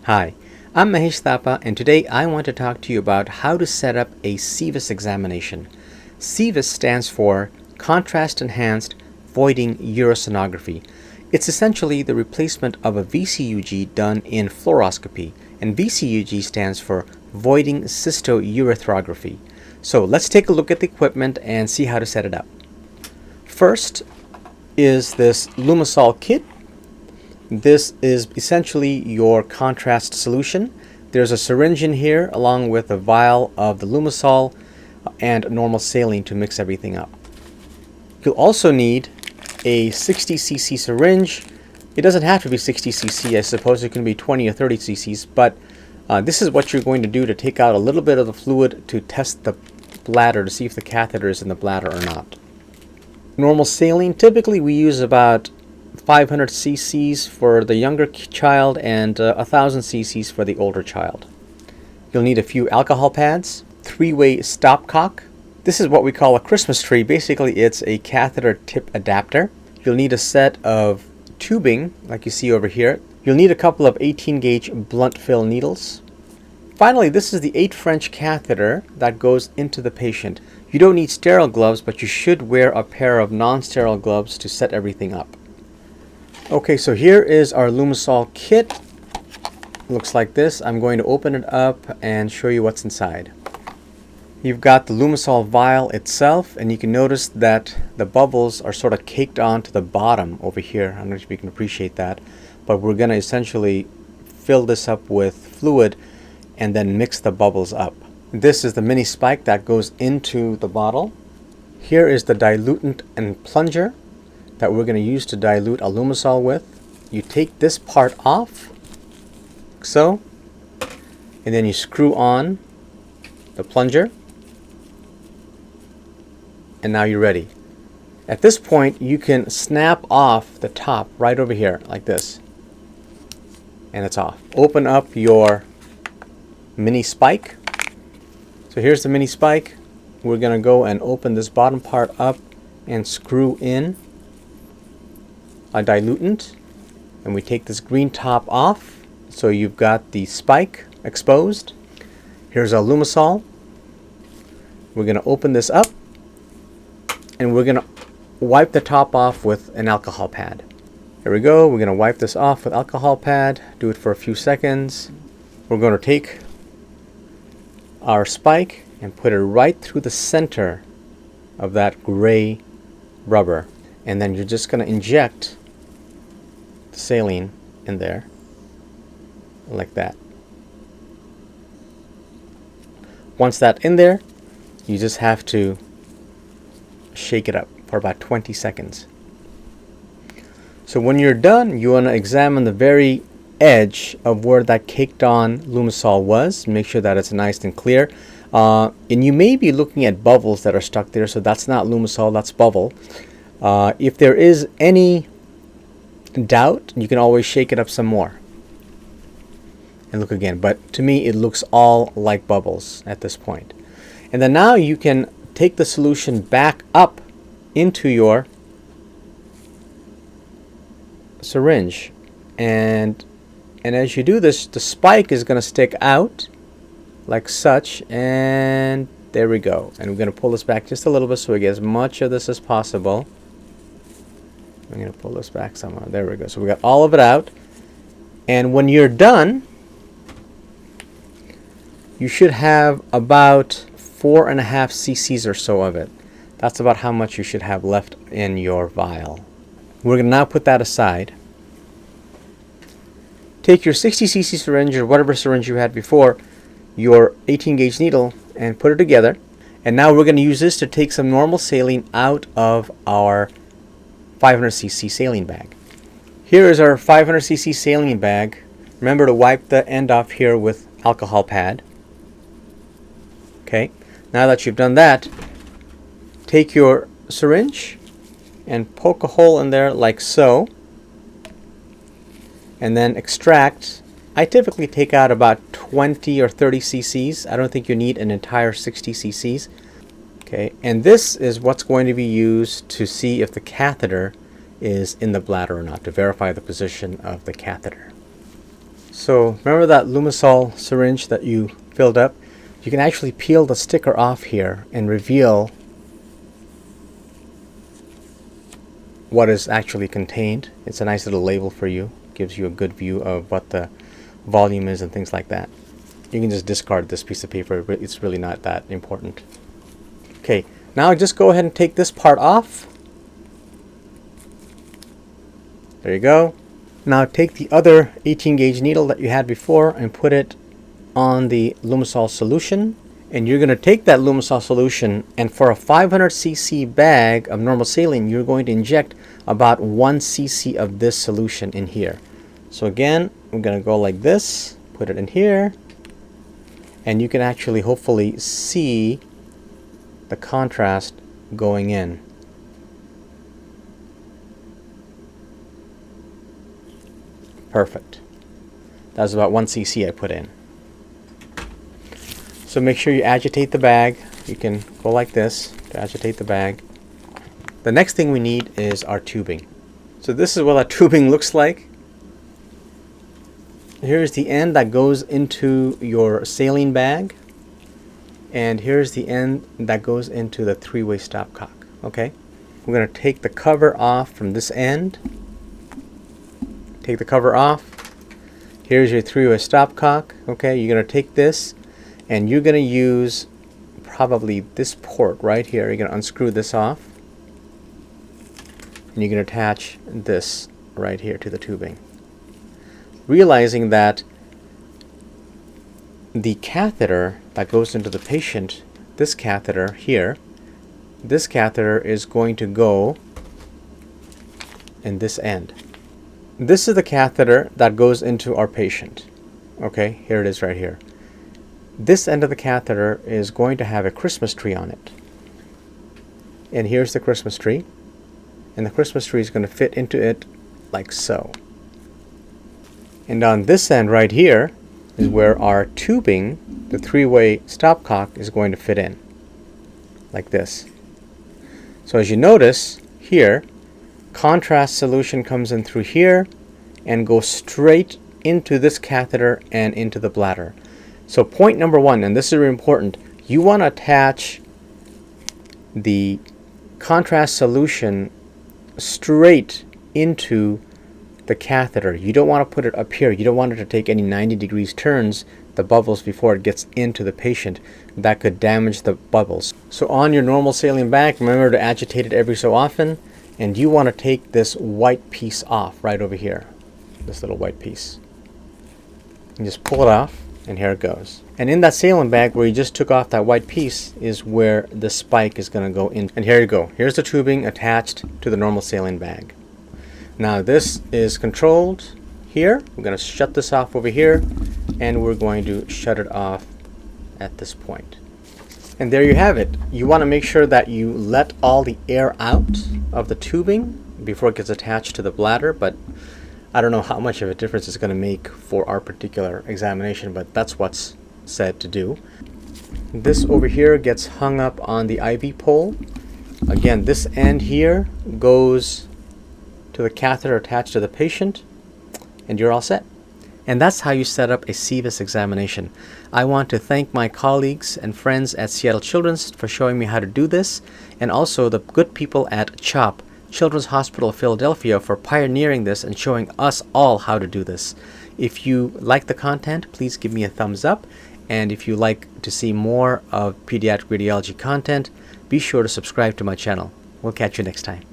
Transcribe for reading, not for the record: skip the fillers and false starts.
Hi, I'm Mahesh Thapa, and today I want to talk to you about how to set up a CEVUS examination. CEVUS stands for Contrast Enhanced Voiding Urosonography. It's essentially the replacement of a VCUG done in fluoroscopy, and VCUG stands for Voiding Cystourethropy. So let's take a look at the equipment and see how to set it up. First is this Lumasol kit. This is essentially your contrast solution. There's a syringe in here along with a vial of the Lumasol and normal saline to mix everything up. You'll also need a 60 cc syringe. It doesn't have to be 60 cc, I suppose it can be 20 or 30 cc's, but this is what you're going to do to take out a little bit of the fluid to test the bladder to see if the catheter is in the bladder or not. Normal saline, typically we use about 500 cc's for the younger child and 1000 cc's for the older child. You'll need a few alcohol pads, 3-way stopcock. This is what we call a Christmas tree. Basically, it's a catheter tip adapter. You'll need a set of tubing, like you see over here. You'll need a couple of 18-gauge blunt fill needles. Finally, this is the 8 French catheter that goes into the patient. You don't need sterile gloves, but you should wear a pair of non-sterile gloves to set everything up. Okay, so here is our Lumasol kit. Looks like this. I'm going to open it up and show you what's inside. You've got the Lumasol vial itself, and you can notice that the bubbles are sort of caked onto the bottom over here. I don't know if you can appreciate that, but we're going to essentially fill this up with fluid and then mix the bubbles up. This is the mini spike that goes into the bottle. Here is the diluent and plunger that we're going to use to dilute a Lumasol with. You take this part off, like so, and then you screw on the plunger, and now you're ready. At this point, you can snap off the top right over here, like this, and it's off. Open up your mini spike. So here's the mini spike. We're going to go and open this bottom part up and screw in a diluent, and we take this green top off, so you've got the spike exposed. Here's our Lumasol. We're going to open this up, and we're going to wipe the top off with an alcohol pad. Here we go. We're going to wipe this off with alcohol pad. Do it for a few seconds. We're going to take our spike and put it right through the center of that gray rubber, and then you're just going to inject the saline in there like that. Once that's in there, you just have to shake it up for about 20 seconds. So when you're done, you want to examine the very edge of where that caked on Lumasol was. Make sure that it's nice and clear. And you may be looking at bubbles that are stuck there, so that's not Lumasol, that's bubble. If there is any doubt, you can always shake it up some more and look again, but to me it looks all like bubbles at this point. And then now you can take the solution back up into your syringe, and as you do this, the spike is going to stick out like such, and there we go. And we're going to pull this back just a little bit so we get as much of this as possible. I'm going to pull this back somewhere. There we go. So we got all of it out. And when you're done, you should have about 4.5 cc's or so of it. That's about how much you should have left in your vial. We're going to now put that aside. Take your 60 cc syringe or whatever syringe you had before, your 18-gauge needle, and put it together. And now we're going to use this to take some normal saline out of our 500 cc saline bag. Here is our 500 cc saline bag. Remember to wipe the end off here with alcohol pad. Okay, now that you've done that, take your syringe and poke a hole in there like so, and then extract. I typically take out about 20 or 30 cc's. I don't think you need an entire 60 cc's. Okay, and this is what's going to be used to see if the catheter is in the bladder or not, to verify the position of the catheter. So remember that Lumasol syringe that you filled up? You can actually peel the sticker off here and reveal what is actually contained. It's a nice little label for you. Gives you a good view of what the volume is and things like that. You can just discard this piece of paper. It's really not that important. Okay, now just go ahead and take this part off. There you go. Now take the other 18 gauge needle that you had before and put it on the Lumasol solution. And you're going to take that Lumasol solution, and for a 500 cc bag of normal saline, you're going to inject about 1 cc of this solution in here. So again, I'm going to go like this, put it in here, and you can actually hopefully see the contrast going in. Perfect. That's about 1 cc I put in. So make sure you agitate the bag. You can go like this to agitate the bag. The next thing we need is our tubing. So this is what our tubing looks like. Here's the end that goes into your saline bag. And here's the end that goes into the three-way stopcock. Okay? We're going to take the cover off from this end. Take the cover off. Here's your three-way stopcock. Okay? You're going to take this, and you're going to use probably this port right here. You're going to unscrew this off, and you're going to attach this right here to the tubing. Realizing that the catheter that goes into the patient, this catheter here, this catheter is going to go in this end. This is the catheter that goes into our patient. Okay, here it is right here. This end of the catheter is going to have a Christmas tree on it. And here's the Christmas tree. And the Christmas tree is going to fit into it like so. And on this end right here is where our tubing, the three-way stopcock, is going to fit in. Like this. So as you notice here, contrast solution comes in through here and goes straight into this catheter and into the bladder. So point number one, and this is really important, you want to attach the contrast solution straight into the catheter. You don't want to put it up here. You don't want it to take any 90 degrees turns, the bubbles, before it gets into the patient. That could damage the bubbles. So on your normal saline bag, remember to agitate it every so often, and you want to take this white piece off right over here. This little white piece. And just pull it off. And here it goes. And in that saline bag where you just took off that white piece is where the spike is going to go in. And here you go. Here's the tubing attached to the normal saline bag. Now this is controlled here. We're going to shut this off over here, and we're going to shut it off at this point. And there you have it. You want to make sure that you let all the air out of the tubing before it gets attached to the bladder, but I don't know how much of a difference it's going to make for our particular examination, but that's what's said to do. This over here gets hung up on the IV pole. Again, this end here goes to the catheter attached to the patient, and you're all set. And that's how you set up a CEVUS examination. I want to thank my colleagues and friends at Seattle Children's for showing me how to do this, and also the good people at CHOP, Children's Hospital of Philadelphia, for pioneering this and showing us all how to do this. If you like the content, please give me a thumbs up, and if you like to see more of pediatric radiology content, be sure to subscribe to my channel. We'll catch you next time.